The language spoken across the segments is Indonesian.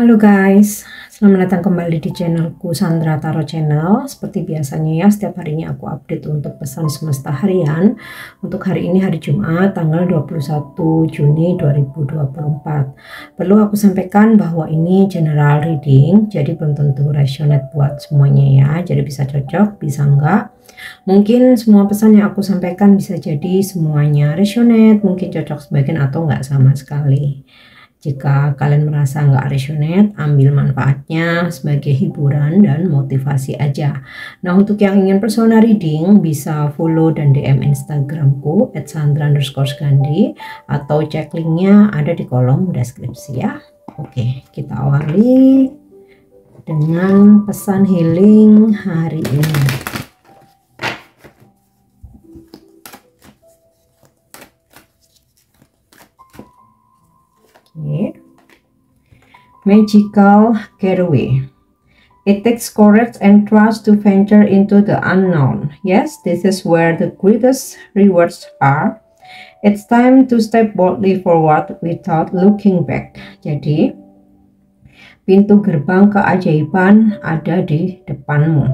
Halo guys, selamat datang kembali di channelku Sandra Tarot Channel. Seperti biasanya ya, setiap harinya aku update untuk pesan semesta harian. Untuk hari ini hari Jumat tanggal 21 Juni 2024. Perlu aku sampaikan bahwa ini general reading, jadi belum tentu resonate buat semuanya ya. Jadi bisa cocok, bisa enggak. Mungkin semua pesan yang aku sampaikan bisa jadi semuanya resonate, mungkin cocok sebagian atau enggak sama sekali. Jika kalian merasa nggak resonate, ambil manfaatnya sebagai hiburan dan motivasi aja. Nah, untuk yang ingin personal reading, bisa follow dan DM Instagramku @sandra_gandhi atau cek linknya ada di kolom deskripsi ya. Oke, kita awali dengan pesan healing hari ini. Magical getaway. It takes courage and trust to venture into the unknown. Yes, this is where the greatest rewards are. It's time to step boldly forward without looking back. Jadi, pintu gerbang keajaiban ada di depanmu.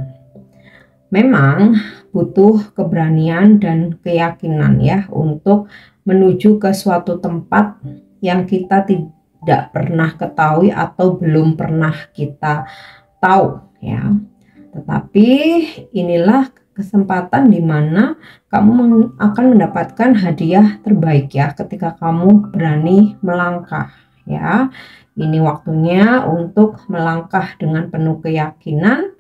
Memang butuh keberanian dan keyakinan ya untuk menuju ke suatu tempat yang kita tidak pernah ketahui atau belum pernah kita tahu ya. Tetapi inilah kesempatan di mana kamu akan mendapatkan hadiah terbaik ya ketika kamu berani melangkah ya. Ini waktunya untuk melangkah dengan penuh keyakinan,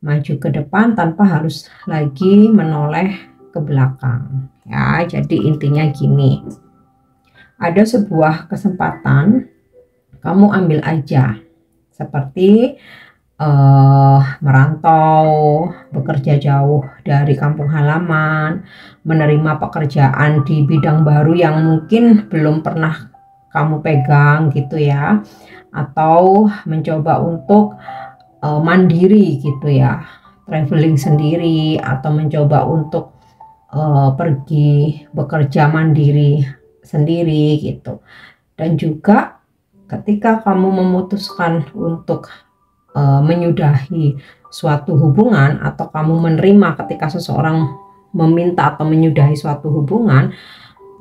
maju ke depan tanpa harus lagi menoleh ke belakang ya. Jadi intinya gini, ada sebuah kesempatan, kamu ambil aja, seperti merantau, bekerja jauh dari kampung halaman, menerima pekerjaan di bidang baru yang mungkin belum pernah kamu pegang gitu ya, atau mencoba untuk mandiri gitu ya, traveling sendiri, atau mencoba untuk pergi bekerja mandiri sendiri gitu. Dan juga ketika kamu memutuskan untuk menyudahi suatu hubungan, atau kamu menerima ketika seseorang meminta atau menyudahi suatu hubungan,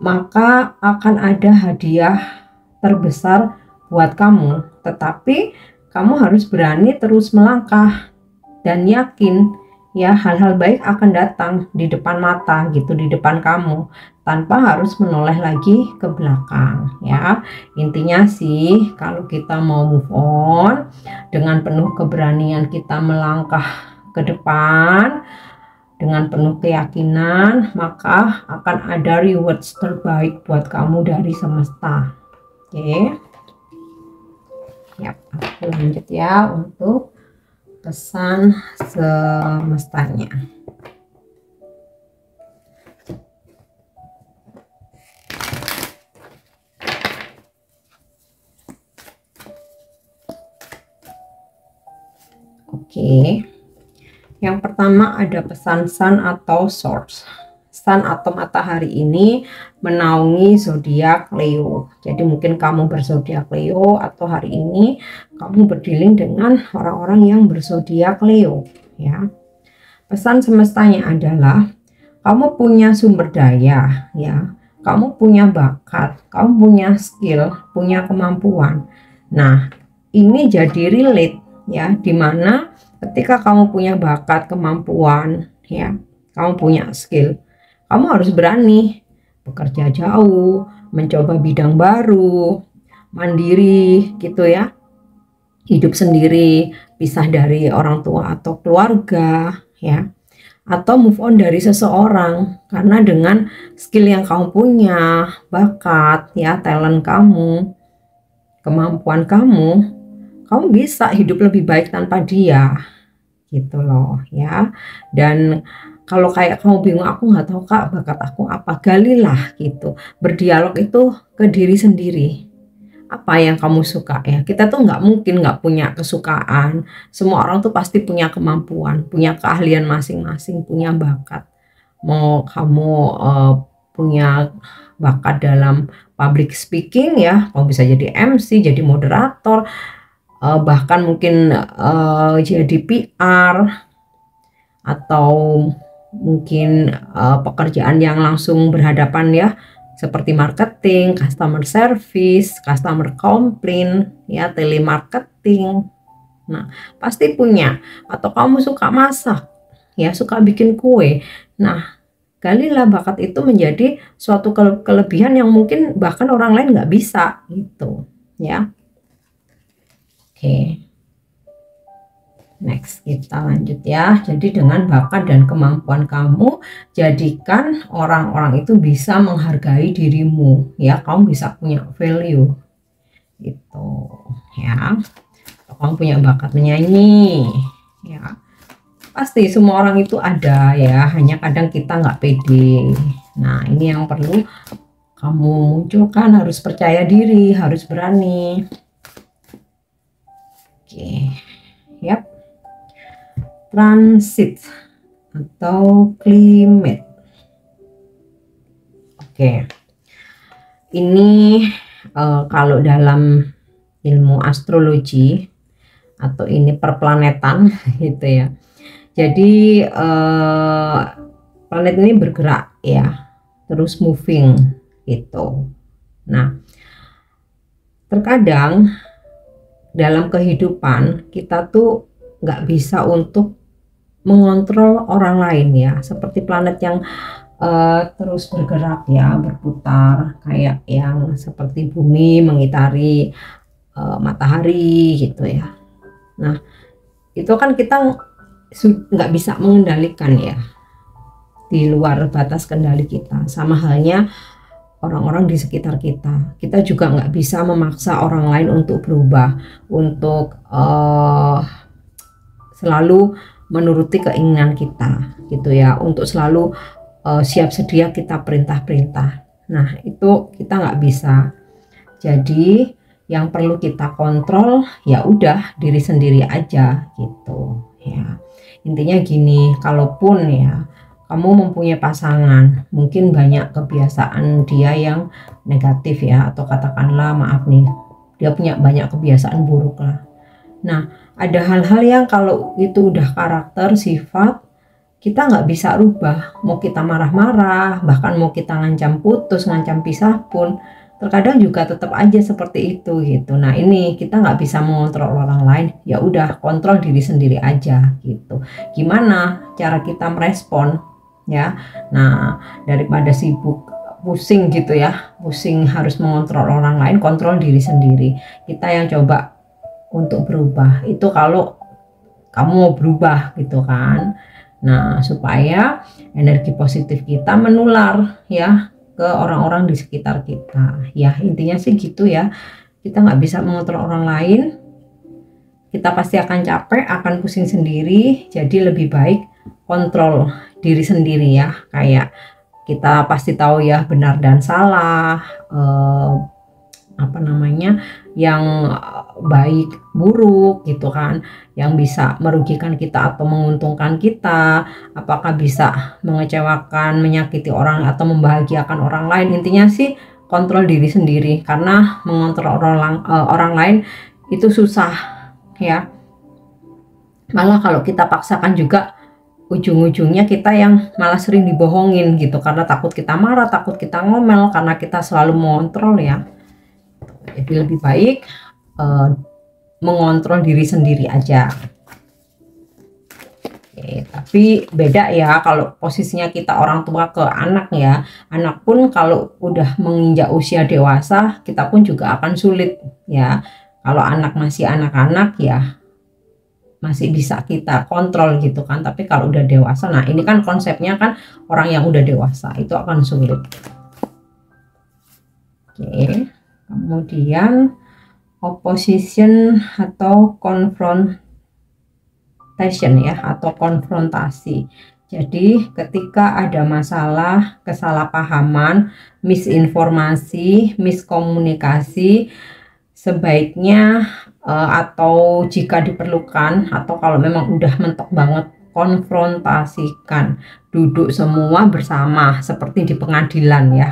maka akan ada hadiah terbesar buat kamu. Tetapi kamu harus berani terus melangkah dan yakin ya, hal-hal baik akan datang di depan mata gitu, di depan kamu, tanpa harus menoleh lagi ke belakang ya. Intinya sih, kalau kita mau move on dengan penuh keberanian, kita melangkah ke depan dengan penuh keyakinan, maka akan ada rewards terbaik buat kamu dari semesta. Oke. Ya, aku lanjut ya untuk pesan semestanya. Oke, yang pertama ada pesan sun atau source. Sun atau matahari ini menaungi zodiak Leo. Jadi mungkin kamu berzodiak Leo, atau hari ini kamu berdealing dengan orang-orang yang berzodiak Leo ya. Pesan semestanya adalah kamu punya sumber daya ya. Kamu punya bakat, kamu punya skill, punya kemampuan. Nah, ini jadi relate ya, dimana ketika kamu punya bakat, kemampuan ya, kamu punya skill, kamu harus berani bekerja jauh, mencoba bidang baru, mandiri gitu ya, hidup sendiri, pisah dari orang tua atau keluarga ya, atau move on dari seseorang. Karena dengan skill yang kamu punya, bakat ya, talent kamu, kemampuan kamu bisa hidup lebih baik tanpa dia gitu loh ya. Dan kalau kayak kamu bingung, aku nggak tahu kak bakat aku apa, galilah gitu, berdialog itu ke diri sendiri. Apa yang kamu suka ya, kita tuh nggak mungkin nggak punya kesukaan. Semua orang tuh pasti punya kemampuan, punya keahlian masing-masing, punya bakat. Mau kamu punya bakat dalam public speaking ya, kamu bisa jadi MC, jadi moderator, bahkan mungkin jadi PR, atau mungkin pekerjaan yang langsung berhadapan ya, seperti marketing, customer service, customer complaint ya, telemarketing. Nah, pasti punya. Atau kamu suka masak ya, suka bikin kue. Nah, galilah bakat itu menjadi suatu kelebihan yang mungkin bahkan orang lain nggak bisa gitu ya. Oke. Next, kita lanjut ya. Jadi dengan bakat dan kemampuan kamu, jadikan orang-orang itu bisa menghargai dirimu ya. Kamu bisa punya value gitu ya. Kamu punya bakat menyanyi ya, pasti semua orang itu ada ya, hanya kadang kita nggak pede. Nah, ini yang perlu kamu munculkan, harus percaya diri, harus berani. Oke, yap. Transit atau climate. Oke, ini kalau dalam ilmu astrologi atau ini perplanetan gitu ya. Jadi planet ini bergerak ya, terus moving gitu. Nah, terkadang dalam kehidupan kita tuh nggak bisa untuk mengontrol orang lain ya, seperti planet yang terus bergerak ya, berputar kayak yang seperti bumi mengitari matahari gitu ya. Nah, itu kan kita nggak bisa mengendalikan ya, di luar batas kendali kita. Sama halnya orang-orang di sekitar kita. Kita juga nggak bisa memaksa orang lain untuk berubah, untuk selalu menuruti keinginan kita gitu ya, untuk selalu siap sedia kita perintah-perintah. Nah, itu kita nggak bisa. Jadi yang perlu kita kontrol ya udah diri sendiri aja gitu ya. Intinya gini, kalaupun ya kamu mempunyai pasangan, mungkin banyak kebiasaan dia yang negatif ya, atau katakanlah maaf nih, dia punya banyak kebiasaan buruk lah. Nah, ada hal-hal yang kalau itu udah karakter, sifat, kita nggak bisa rubah. Mau kita marah-marah, bahkan mau kita ngancam putus, ngancam pisah pun, terkadang juga tetap aja seperti itu gitu. Nah, ini kita nggak bisa mengontrol orang lain, ya udah kontrol diri sendiri aja gitu. Gimana cara kita merespon ya? Nah, daripada sibuk pusing gitu ya, pusing harus mengontrol orang lain, kontrol diri sendiri. Kita yang coba untuk berubah itu kalau kamu mau berubah gitu kan. Nah, supaya energi positif kita menular ya ke orang-orang di sekitar kita ya, intinya sih gitu ya. Kita nggak bisa mengontrol orang lain, kita pasti akan capek, akan pusing sendiri. Jadi lebih baik kontrol diri sendiri ya, kayak kita pasti tahu ya benar dan salah, apa namanya, yang baik buruk gitu kan, yang bisa merugikan kita atau menguntungkan kita, apakah bisa mengecewakan, menyakiti orang atau membahagiakan orang lain. Intinya sih kontrol diri sendiri, karena mengontrol orang lain itu susah ya. Malah kalau kita paksakan juga ujung-ujungnya kita yang malah sering dibohongin gitu, karena takut kita marah, takut kita ngomel, karena kita selalu mengontrol ya. Jadi lebih baik mengontrol diri sendiri aja. Oke, tapi beda ya kalau posisinya kita orang tua ke anak ya. Anak pun kalau udah menginjak usia dewasa, kita pun juga akan sulit ya. Kalau anak masih anak-anak ya masih bisa kita kontrol gitu kan. Tapi kalau udah dewasa, nah ini kan konsepnya kan orang yang udah dewasa itu akan sulit. Oke. Kemudian opposition atau confrontation ya, atau konfrontasi. Jadi ketika ada masalah, kesalahpahaman, misinformasi, miskomunikasi, sebaiknya atau jika diperlukan, atau kalau memang udah mentok banget dikonfrontasikan, duduk semua bersama seperti di pengadilan ya.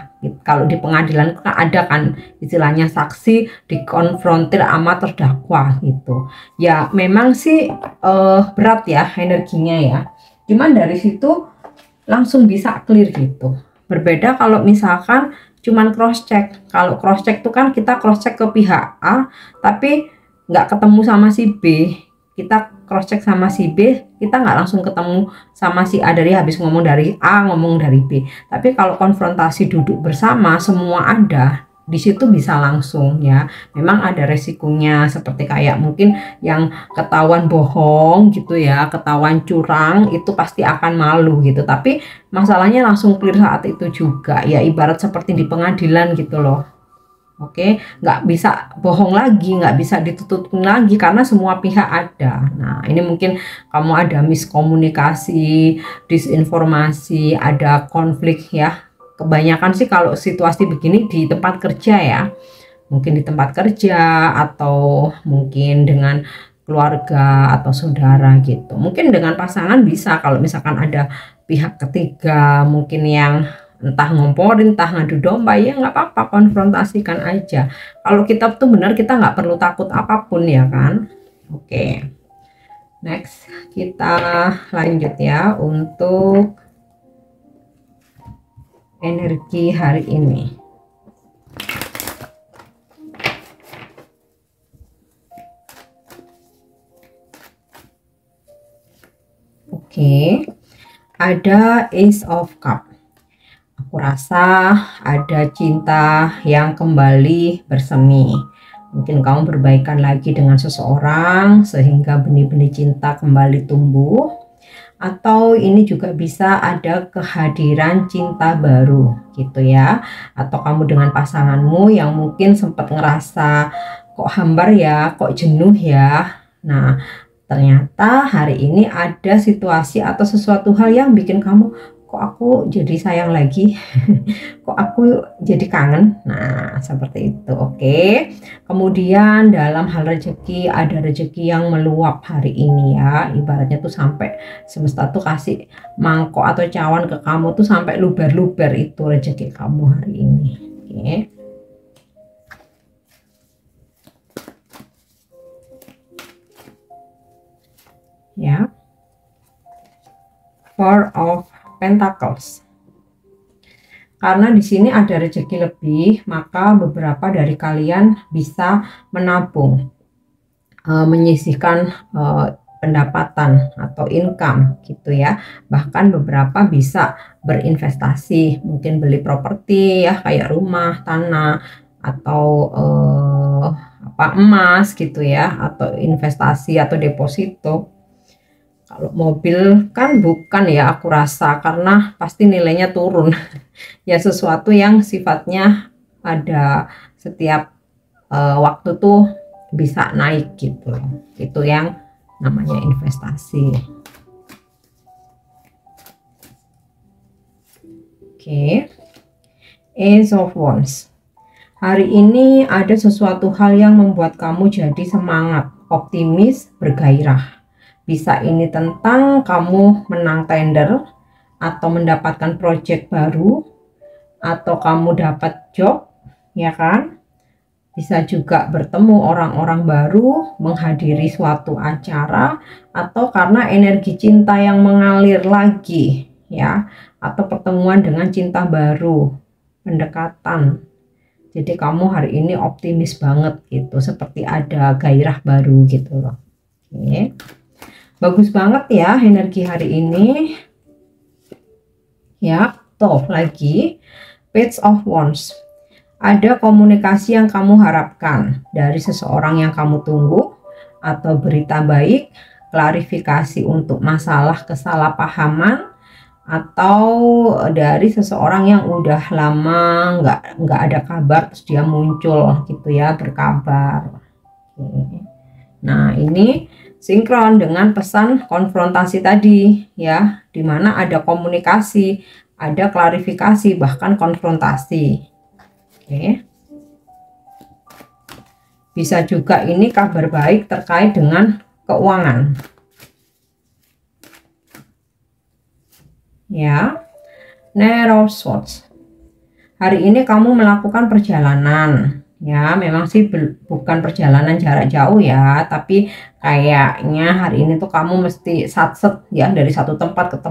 Kalau di pengadilan kan ada kan istilahnya saksi dikonfrontir sama terdakwa gitu. Ya memang sih berat ya energinya ya. Cuman dari situ langsung bisa clear gitu. Berbeda kalau misalkan cuman cross check. Kalau cross check tuh kan kita cross check ke pihak A tapi nggak ketemu sama si B. Kita cross check sama si B, kita nggak langsung ketemu sama si A, dari habis ngomong dari A ngomong dari B. Tapi kalau konfrontasi duduk bersama semua ada di situ bisa langsung ya. Memang ada resikonya seperti kayak mungkin yang ketahuan bohong gitu ya, ketahuan curang itu pasti akan malu gitu. Tapi masalahnya langsung clear saat itu juga ya, ibarat seperti di pengadilan gitu loh. Oke, nggak bisa bohong lagi, nggak bisa ditutupin lagi karena semua pihak ada. Nah, ini mungkin kamu ada miskomunikasi, disinformasi, ada konflik ya. Kebanyakan sih kalau situasi begini di tempat kerja ya, mungkin di tempat kerja atau mungkin dengan keluarga atau saudara gitu. Mungkin dengan pasangan bisa kalau misalkan ada pihak ketiga mungkin yang entah ngomporin, entah ngadu domba, ya nggak apa-apa, konfrontasikan aja. Kalau kita tuh benar, kita nggak perlu takut apapun ya kan. Oke, next kita lanjut ya untuk energi hari ini. Oke, ada Ace of Cup. Aku rasa ada cinta yang kembali bersemi. Mungkin kamu berbaikan lagi dengan seseorang sehingga benih-benih cinta kembali tumbuh. Atau ini juga bisa ada kehadiran cinta baru gitu ya. Atau kamu dengan pasanganmu yang mungkin sempat ngerasa kok hambar ya, kok jenuh ya. Nah, ternyata hari ini ada situasi atau sesuatu hal yang bikin kamu, kok aku jadi sayang lagi, kok aku jadi kangen. Nah, seperti itu. Oke. Kemudian dalam hal rezeki, ada rezeki yang meluap hari ini ya. Ibaratnya tuh sampai semesta tuh kasih mangkok atau cawan ke kamu tuh sampai luber-luber, itu rezeki kamu hari ini. Oke. Ya. Four of Pentacles. Karena di sini ada rezeki lebih, maka beberapa dari kalian bisa menabung, menyisihkan pendapatan atau income gitu ya. Bahkan beberapa bisa berinvestasi, mungkin beli properti ya, kayak rumah, tanah, atau emas gitu ya, atau investasi atau deposito. Kalau mobil kan bukan ya, aku rasa, karena pasti nilainya turun. Ya sesuatu yang sifatnya ada setiap waktu tuh bisa naik gitu. Itu yang namanya investasi. Oke. Ace of Wands. Hari ini ada sesuatu hal yang membuat kamu jadi semangat, optimis, bergairah. Bisa ini tentang kamu menang tender, atau mendapatkan project baru, atau kamu dapat job, ya kan? Bisa juga bertemu orang-orang baru, menghadiri suatu acara, atau karena energi cinta yang mengalir lagi, ya, atau pertemuan dengan cinta baru, pendekatan. Jadi kamu hari ini optimis banget gitu, seperti ada gairah baru gitu loh. Oke. Bagus banget ya energi hari ini. Ya, toh lagi Page of Wands. Ada komunikasi yang kamu harapkan dari seseorang yang kamu tunggu, atau berita baik, klarifikasi untuk masalah kesalahpahaman, atau dari seseorang yang udah lama nggak ada kabar terus dia muncul gitu ya, berkabar. Oke. Nah, ini sinkron dengan pesan konfrontasi tadi ya, dimana ada komunikasi, ada klarifikasi, bahkan konfrontasi. Oke. Bisa juga ini kabar baik terkait dengan keuangan. ya. Narrow swords. Hari ini kamu melakukan perjalanan, ya. Memang sih bukan perjalanan jarak jauh ya, tapi kayaknya hari ini tuh kamu mesti satset ya, dari satu tempat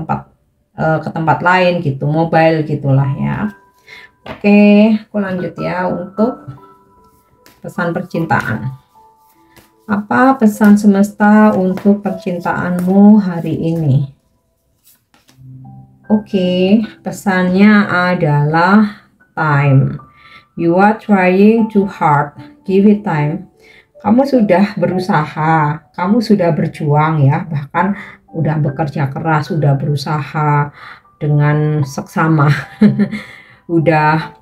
ke tempat lain gitu, mobile gitulah ya. Oke, aku lanjut ya untuk pesan percintaan. Apa pesan semesta untuk percintaanmu hari ini? Oke, pesannya adalah time. You are trying too hard. Give it time. Kamu sudah berusaha, kamu sudah berjuang ya, bahkan udah bekerja keras, sudah berusaha dengan seksama. Udah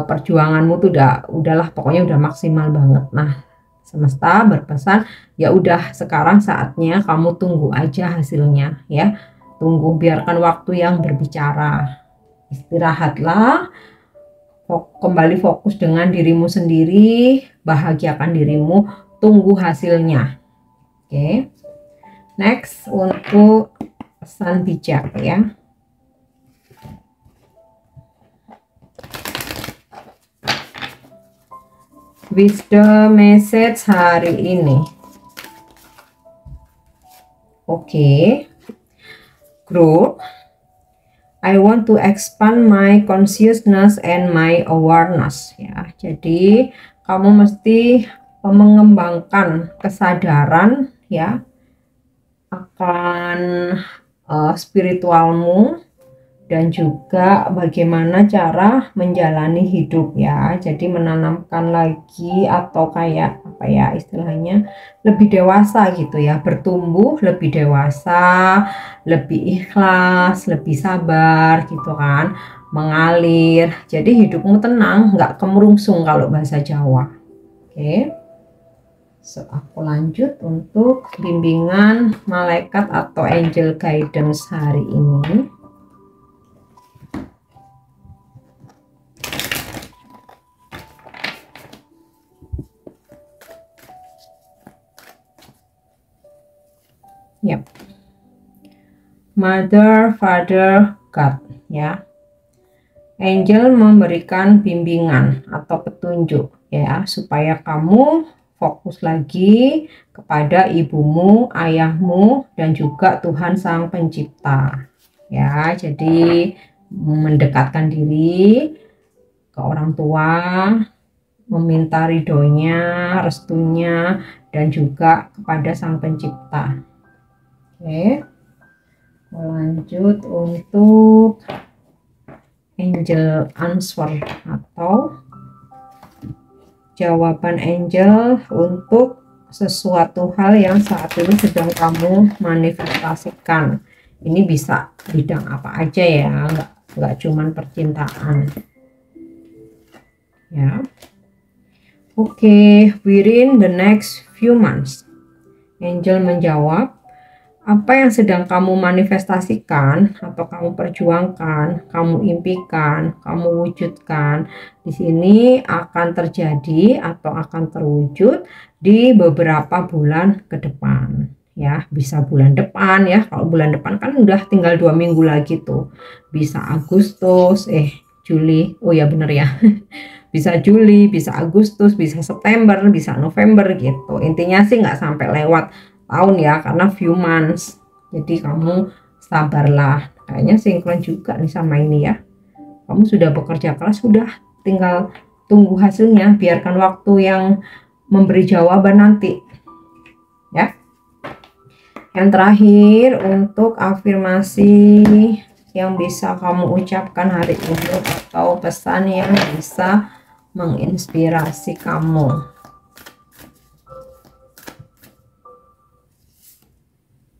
perjuanganmu tuh udahlah pokoknya udah maksimal banget. Nah, semesta berpesan, ya udah sekarang saatnya kamu tunggu aja hasilnya ya. Tunggu, biarkan waktu yang berbicara. Istirahatlah, kembali fokus dengan dirimu sendiri, bahagiakan dirimu, tunggu hasilnya. Oke. Next untuk pesan bijak ya. Wisdom message hari ini. Oke. Growth. I want to expand my consciousness and my awareness ya. Jadi kamu mesti mengembangkan kesadaran ya akan spiritualmu dan juga bagaimana cara menjalani hidup ya. Jadi menanamkan lagi atau kayak apa ya istilahnya, lebih dewasa gitu ya, bertumbuh lebih dewasa, lebih ikhlas, lebih sabar gitu kan, mengalir. Jadi hidupmu tenang, nggak kemerungsung kalau bahasa Jawa. Oke. So, aku lanjut untuk bimbingan malaikat atau angel guidance hari ini. Yep. Mother, Father, God ya. Angel memberikan bimbingan atau petunjuk ya, supaya kamu fokus lagi kepada ibumu, ayahmu, dan juga Tuhan Sang Pencipta ya. Jadi mendekatkan diri ke orang tua, meminta ridhonya, restunya, dan juga kepada Sang Pencipta. Oke, lanjut untuk angel answer atau jawaban angel untuk sesuatu hal yang saat ini sedang kamu manifestasikan. Ini bisa bidang apa aja ya, nggak cuman percintaan ya. Oke, within the next few months, angel menjawab, apa yang sedang kamu manifestasikan atau kamu perjuangkan, kamu impikan, kamu wujudkan di sini akan terjadi atau akan terwujud di beberapa bulan ke depan ya. Bisa bulan depan ya, kalau bulan depan kan udah tinggal 2 minggu lagi tuh. Bisa Agustus, Juli, oh ya bener ya. Bisa Juli, bisa Agustus, bisa September, bisa November gitu. Intinya sih nggak sampai lewat tahun ya, karena few months. Jadi kamu sabarlah, kayaknya sinkron juga nih sama ini ya. Kamu sudah bekerja keras, sudah tinggal tunggu hasilnya, biarkan waktu yang memberi jawaban nanti ya. Yang terakhir untuk afirmasi yang bisa kamu ucapkan hari ini atau pesan yang bisa menginspirasi kamu.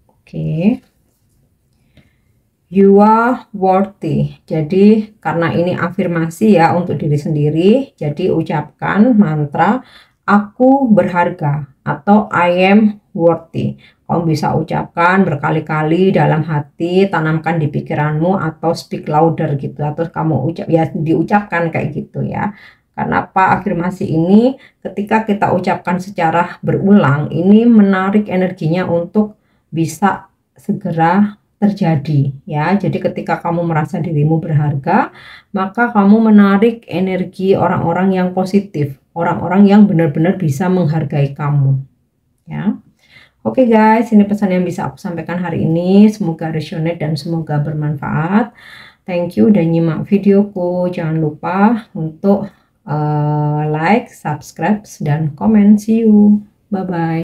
Oke. You are worthy. Jadi karena ini afirmasi ya untuk diri sendiri, jadi ucapkan mantra aku berharga atau I am worthy. Kamu bisa ucapkan berkali-kali dalam hati, tanamkan di pikiranmu atau speak louder gitu, atau kamu diucapkan kayak gitu ya. Karena apa, afirmasi ini ketika kita ucapkan secara berulang, ini menarik energinya untuk bisa segera terjadi ya. Jadi ketika kamu merasa dirimu berharga, maka kamu menarik energi orang-orang yang positif, orang-orang yang benar-benar bisa menghargai kamu ya. Oke guys, ini pesan yang bisa aku sampaikan hari ini. Semoga resonate dan semoga bermanfaat. Thank you udah nyimak videoku. Jangan lupa untuk like, subscribe, dan komen. See you. Bye-bye.